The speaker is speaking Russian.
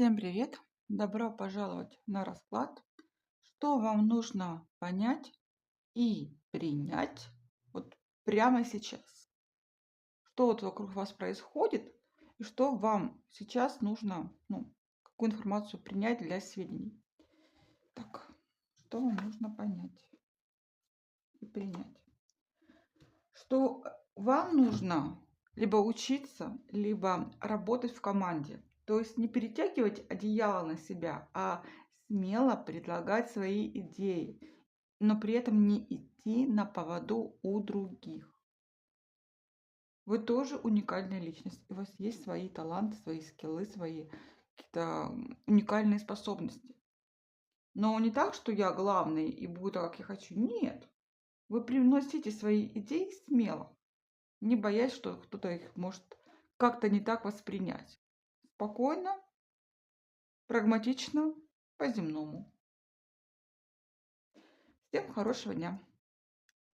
Всем привет! Добро пожаловать на расклад. Что вам нужно понять и принять вот прямо сейчас? Что вот вокруг вас происходит и что вам сейчас нужно, какую информацию принять для сведений? Так, что вам нужно понять и принять? Что вам нужно либо учиться, либо работать в команде. То есть не перетягивать одеяло на себя, а смело предлагать свои идеи, но при этом не идти на поводу у других. Вы тоже уникальная личность. У вас есть свои таланты, свои скиллы, свои какие-то уникальные способности. Но не так, что я главный и буду так, как я хочу. Нет. Вы приносите свои идеи смело, не боясь, что кто-то их может как-то не так воспринять. Спокойно, прагматично, по-земному. Всем хорошего дня!